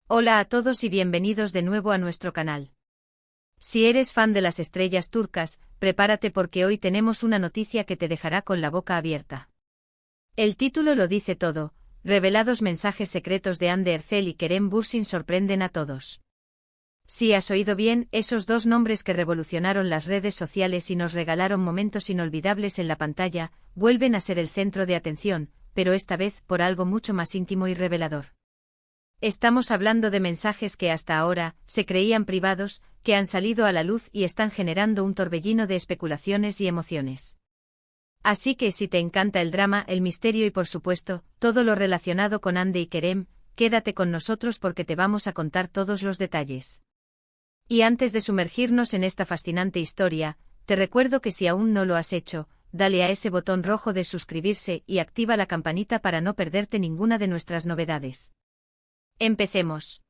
Hola a todos y bienvenidos de nuevo a nuestro canal. Si eres fan de las estrellas turcas, prepárate porque hoy tenemos una noticia que te dejará con la boca abierta. El título lo dice todo: revelados mensajes secretos de Hande Erçel y Kerem Bürsin sorprenden a todos. Sí, has oído bien, esos dos nombres que revolucionaron las redes sociales y nos regalaron momentos inolvidables en la pantalla, vuelven a ser el centro de atención, pero esta vez por algo mucho más íntimo y revelador. Estamos hablando de mensajes que hasta ahora se creían privados, que han salido a la luz y están generando un torbellino de especulaciones y emociones. Así que si te encanta el drama, el misterio y por supuesto, todo lo relacionado con Hande y Kerem, quédate con nosotros porque te vamos a contar todos los detalles. Y antes de sumergirnos en esta fascinante historia, te recuerdo que si aún no lo has hecho, dale a ese botón rojo de suscribirse y activa la campanita para no perderte ninguna de nuestras novedades. Empecemos.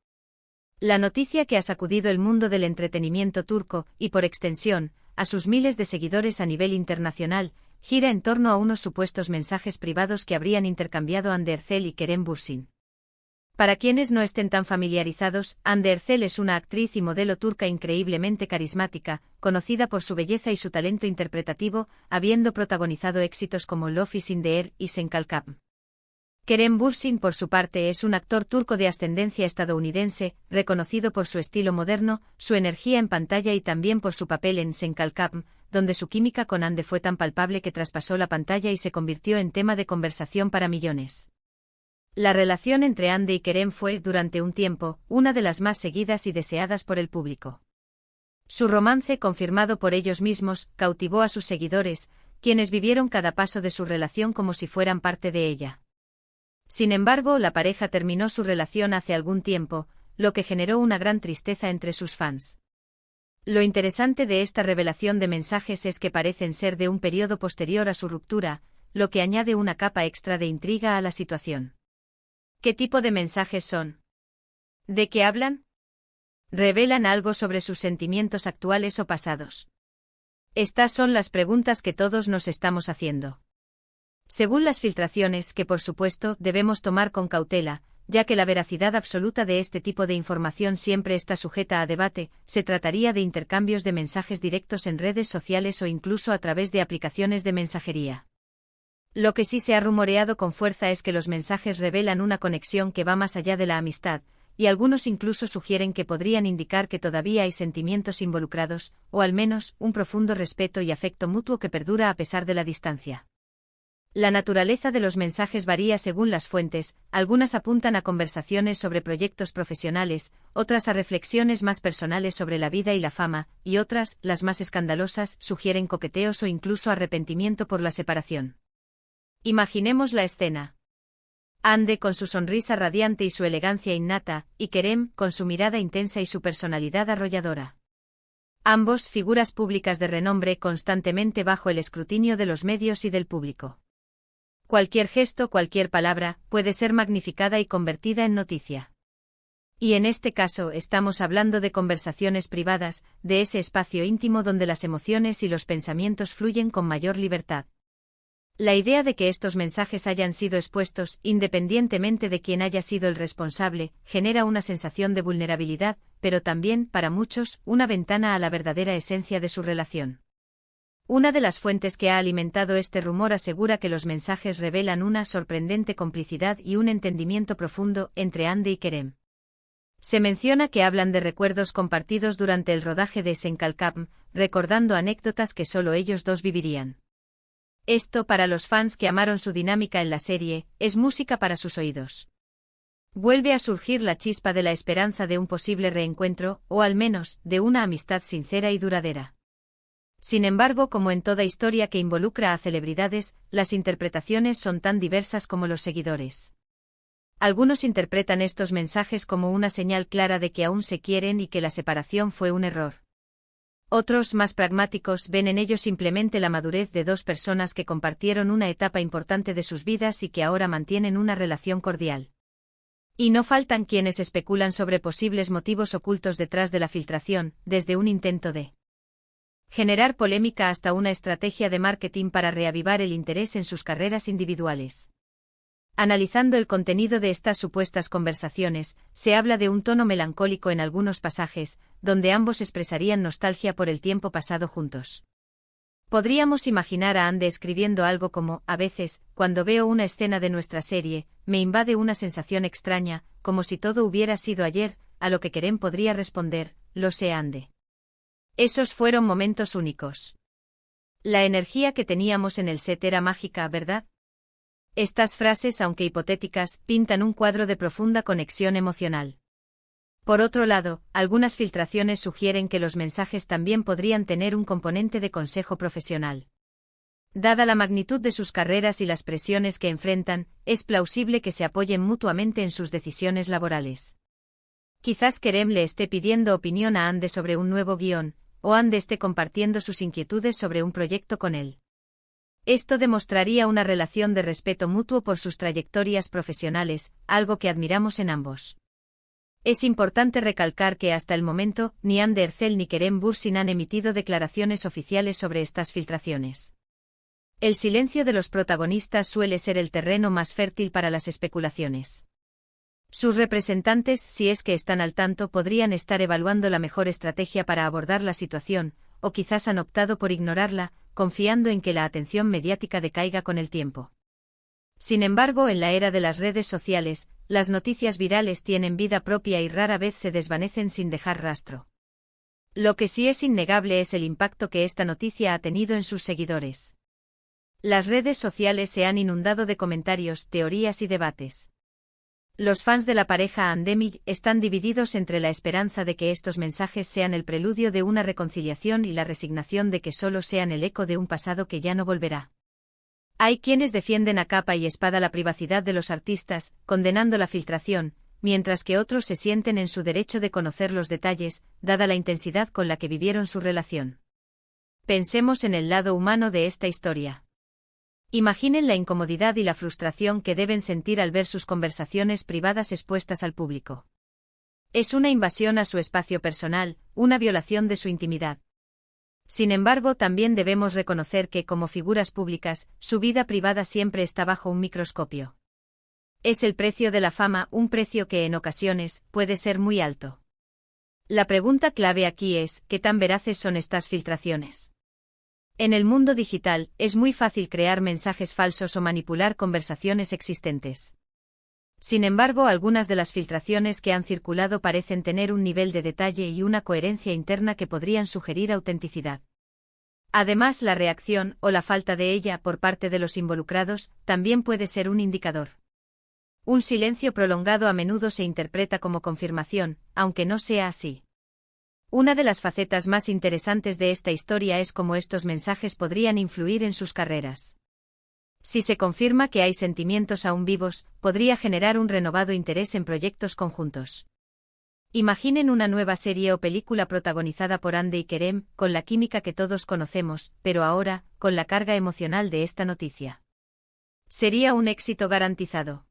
La noticia que ha sacudido el mundo del entretenimiento turco, y por extensión, a sus miles de seguidores a nivel internacional, gira en torno a unos supuestos mensajes privados que habrían intercambiado Hande Erçel y Kerem Bürsin. Para quienes no estén tan familiarizados, Hande Erçel es una actriz y modelo turca increíblemente carismática, conocida por su belleza y su talento interpretativo, habiendo protagonizado éxitos como Love is in the Air y Sen Kalkam. Kerem Bürsin, por su parte, es un actor turco de ascendencia estadounidense, reconocido por su estilo moderno, su energía en pantalla y también por su papel en Sen Kalkam, donde su química con Hande fue tan palpable que traspasó la pantalla y se convirtió en tema de conversación para millones. La relación entre Hande y Kerem fue, durante un tiempo, una de las más seguidas y deseadas por el público. Su romance, confirmado por ellos mismos, cautivó a sus seguidores, quienes vivieron cada paso de su relación como si fueran parte de ella. Sin embargo, la pareja terminó su relación hace algún tiempo, lo que generó una gran tristeza entre sus fans. Lo interesante de esta revelación de mensajes es que parecen ser de un periodo posterior a su ruptura, lo que añade una capa extra de intriga a la situación. ¿Qué tipo de mensajes son? ¿De qué hablan? ¿Revelan algo sobre sus sentimientos actuales o pasados? Estas son las preguntas que todos nos estamos haciendo. Según las filtraciones, que por supuesto debemos tomar con cautela, ya que la veracidad absoluta de este tipo de información siempre está sujeta a debate, se trataría de intercambios de mensajes directos en redes sociales o incluso a través de aplicaciones de mensajería. Lo que sí se ha rumoreado con fuerza es que los mensajes revelan una conexión que va más allá de la amistad, y algunos incluso sugieren que podrían indicar que todavía hay sentimientos involucrados, o al menos, un profundo respeto y afecto mutuo que perdura a pesar de la distancia. La naturaleza de los mensajes varía según las fuentes, algunas apuntan a conversaciones sobre proyectos profesionales, otras a reflexiones más personales sobre la vida y la fama, y otras, las más escandalosas, sugieren coqueteos o incluso arrepentimiento por la separación. Imaginemos la escena. Hande con su sonrisa radiante y su elegancia innata, y Kerem con su mirada intensa y su personalidad arrolladora. Ambos figuras públicas de renombre constantemente bajo el escrutinio de los medios y del público. Cualquier gesto, cualquier palabra, puede ser magnificada y convertida en noticia. Y en este caso estamos hablando de conversaciones privadas, de ese espacio íntimo donde las emociones y los pensamientos fluyen con mayor libertad. La idea de que estos mensajes hayan sido expuestos, independientemente de quién haya sido el responsable, genera una sensación de vulnerabilidad, pero también, para muchos, una ventana a la verdadera esencia de su relación. Una de las fuentes que ha alimentado este rumor asegura que los mensajes revelan una sorprendente complicidad y un entendimiento profundo entre Hande y Kerem. Se menciona que hablan de recuerdos compartidos durante el rodaje de Sen Kalkam, recordando anécdotas que solo ellos dos vivirían. Esto, para los fans que amaron su dinámica en la serie, es música para sus oídos. Vuelve a surgir la chispa de la esperanza de un posible reencuentro, o al menos, de una amistad sincera y duradera. Sin embargo, como en toda historia que involucra a celebridades, las interpretaciones son tan diversas como los seguidores. Algunos interpretan estos mensajes como una señal clara de que aún se quieren y que la separación fue un error. Otros, más pragmáticos, ven en ello simplemente la madurez de dos personas que compartieron una etapa importante de sus vidas y que ahora mantienen una relación cordial. Y no faltan quienes especulan sobre posibles motivos ocultos detrás de la filtración, desde un intento de generar polémica hasta una estrategia de marketing para reavivar el interés en sus carreras individuales. Analizando el contenido de estas supuestas conversaciones, se habla de un tono melancólico en algunos pasajes, donde ambos expresarían nostalgia por el tiempo pasado juntos. Podríamos imaginar a Ande escribiendo algo como: a veces, cuando veo una escena de nuestra serie, me invade una sensación extraña, como si todo hubiera sido ayer, a lo que Kerem podría responder: lo sé, Ande. Esos fueron momentos únicos. La energía que teníamos en el set era mágica, ¿verdad? Estas frases, aunque hipotéticas, pintan un cuadro de profunda conexión emocional. Por otro lado, algunas filtraciones sugieren que los mensajes también podrían tener un componente de consejo profesional. Dada la magnitud de sus carreras y las presiones que enfrentan, es plausible que se apoyen mutuamente en sus decisiones laborales. Quizás Kerem le esté pidiendo opinión a Ande sobre un nuevo guión, o Ande esté compartiendo sus inquietudes sobre un proyecto con él. Esto demostraría una relación de respeto mutuo por sus trayectorias profesionales, algo que admiramos en ambos. Es importante recalcar que hasta el momento, ni Ande Ercel ni Kerem Bürsin han emitido declaraciones oficiales sobre estas filtraciones. El silencio de los protagonistas suele ser el terreno más fértil para las especulaciones. Sus representantes, si es que están al tanto, podrían estar evaluando la mejor estrategia para abordar la situación, o quizás han optado por ignorarla, confiando en que la atención mediática decaiga con el tiempo. Sin embargo, en la era de las redes sociales, las noticias virales tienen vida propia y rara vez se desvanecen sin dejar rastro. Lo que sí es innegable es el impacto que esta noticia ha tenido en sus seguidores. Las redes sociales se han inundado de comentarios, teorías y debates. Los fans de la pareja Andemir están divididos entre la esperanza de que estos mensajes sean el preludio de una reconciliación y la resignación de que solo sean el eco de un pasado que ya no volverá. Hay quienes defienden a capa y espada la privacidad de los artistas, condenando la filtración, mientras que otros se sienten en su derecho de conocer los detalles, dada la intensidad con la que vivieron su relación. Pensemos en el lado humano de esta historia. Imaginen la incomodidad y la frustración que deben sentir al ver sus conversaciones privadas expuestas al público. Es una invasión a su espacio personal, una violación de su intimidad. Sin embargo, también debemos reconocer que, como figuras públicas, su vida privada siempre está bajo un microscopio. Es el precio de la fama, un precio que en ocasiones puede ser muy alto. La pregunta clave aquí es: ¿qué tan veraces son estas filtraciones? En el mundo digital, es muy fácil crear mensajes falsos o manipular conversaciones existentes. Sin embargo, algunas de las filtraciones que han circulado parecen tener un nivel de detalle y una coherencia interna que podrían sugerir autenticidad. Además, la reacción, o la falta de ella, por parte de los involucrados, también puede ser un indicador. Un silencio prolongado a menudo se interpreta como confirmación, aunque no sea así. Una de las facetas más interesantes de esta historia es cómo estos mensajes podrían influir en sus carreras. Si se confirma que hay sentimientos aún vivos, podría generar un renovado interés en proyectos conjuntos. Imaginen una nueva serie o película protagonizada por Ande y Kerem, con la química que todos conocemos, pero ahora, con la carga emocional de esta noticia. Sería un éxito garantizado.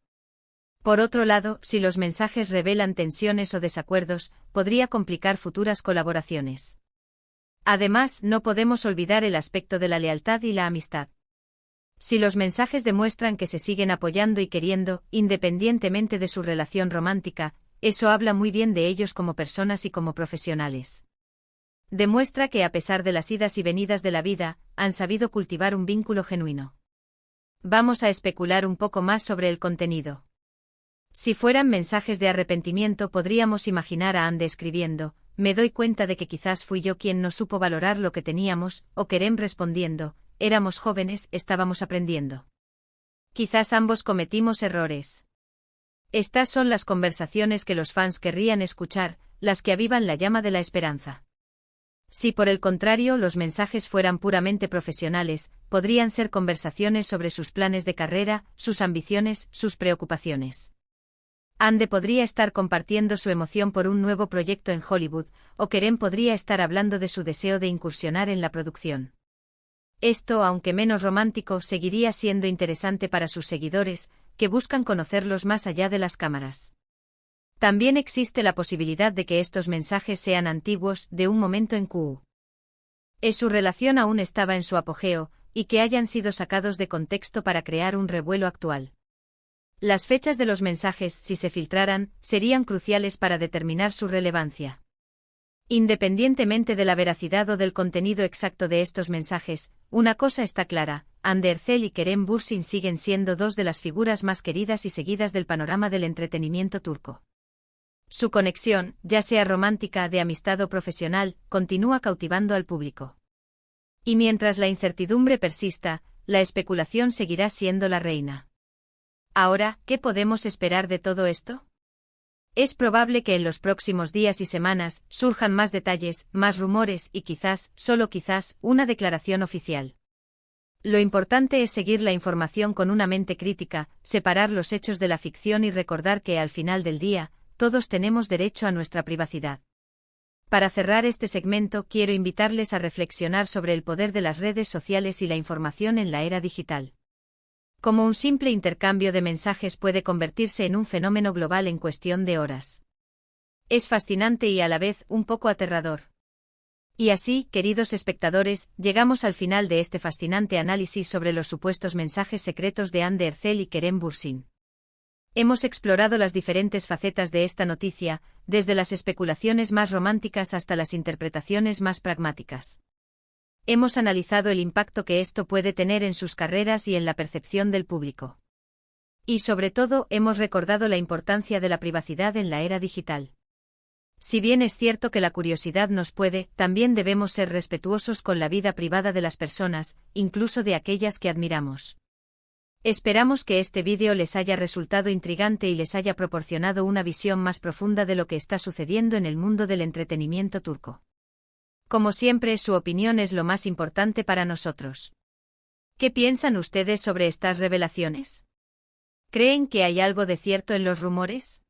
Por otro lado, si los mensajes revelan tensiones o desacuerdos, podría complicar futuras colaboraciones. Además, no podemos olvidar el aspecto de la lealtad y la amistad. Si los mensajes demuestran que se siguen apoyando y queriendo, independientemente de su relación romántica, eso habla muy bien de ellos como personas y como profesionales. Demuestra que a pesar de las idas y venidas de la vida, han sabido cultivar un vínculo genuino. Vamos a especular un poco más sobre el contenido. Si fueran mensajes de arrepentimiento, podríamos imaginar a Ande escribiendo: me doy cuenta de que quizás fui yo quien no supo valorar lo que teníamos, o Kerem respondiendo: éramos jóvenes, estábamos aprendiendo. Quizás ambos cometimos errores. Estas son las conversaciones que los fans querrían escuchar, las que avivan la llama de la esperanza. Si por el contrario los mensajes fueran puramente profesionales, podrían ser conversaciones sobre sus planes de carrera, sus ambiciones, sus preocupaciones. Ande podría estar compartiendo su emoción por un nuevo proyecto en Hollywood, o Kerem podría estar hablando de su deseo de incursionar en la producción. Esto, aunque menos romántico, seguiría siendo interesante para sus seguidores, que buscan conocerlos más allá de las cámaras. También existe la posibilidad de que estos mensajes sean antiguos, de un momento en que su relación aún estaba en su apogeo, y que hayan sido sacados de contexto para crear un revuelo actual. Las fechas de los mensajes, si se filtraran, serían cruciales para determinar su relevancia. Independientemente de la veracidad o del contenido exacto de estos mensajes, una cosa está clara: Hande Erçel y Kerem Bürsin siguen siendo dos de las figuras más queridas y seguidas del panorama del entretenimiento turco. Su conexión, ya sea romántica, de amistad o profesional, continúa cautivando al público. Y mientras la incertidumbre persista, la especulación seguirá siendo la reina. Ahora, ¿qué podemos esperar de todo esto? Es probable que en los próximos días y semanas surjan más detalles, más rumores y quizás, solo quizás, una declaración oficial. Lo importante es seguir la información con una mente crítica, separar los hechos de la ficción y recordar que al final del día, todos tenemos derecho a nuestra privacidad. Para cerrar este segmento, quiero invitarles a reflexionar sobre el poder de las redes sociales y la información en la era digital. Cómo un simple intercambio de mensajes puede convertirse en un fenómeno global en cuestión de horas. Es fascinante y a la vez un poco aterrador. Y así, queridos espectadores, llegamos al final de este fascinante análisis sobre los supuestos mensajes secretos de Hande Erçel y Kerem Bürsin. Hemos explorado las diferentes facetas de esta noticia, desde las especulaciones más románticas hasta las interpretaciones más pragmáticas. Hemos analizado el impacto que esto puede tener en sus carreras y en la percepción del público. Y sobre todo, hemos recordado la importancia de la privacidad en la era digital. Si bien es cierto que la curiosidad nos puede, también debemos ser respetuosos con la vida privada de las personas, incluso de aquellas que admiramos. Esperamos que este vídeo les haya resultado intrigante y les haya proporcionado una visión más profunda de lo que está sucediendo en el mundo del entretenimiento turco. Como siempre, su opinión es lo más importante para nosotros. ¿Qué piensan ustedes sobre estas revelaciones? ¿Creen que hay algo de cierto en los rumores?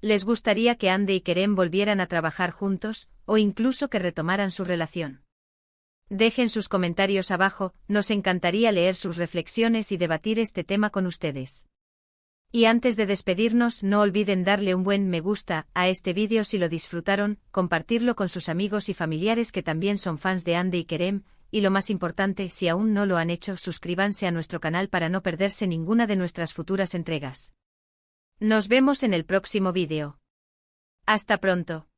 ¿Les gustaría que Hande y Kerem volvieran a trabajar juntos, o incluso que retomaran su relación? Dejen sus comentarios abajo, nos encantaría leer sus reflexiones y debatir este tema con ustedes. Y antes de despedirnos, no olviden darle un buen me gusta a este vídeo si lo disfrutaron, compartirlo con sus amigos y familiares que también son fans de Hande y Kerem, y lo más importante, si aún no lo han hecho, suscríbanse a nuestro canal para no perderse ninguna de nuestras futuras entregas. Nos vemos en el próximo vídeo. Hasta pronto.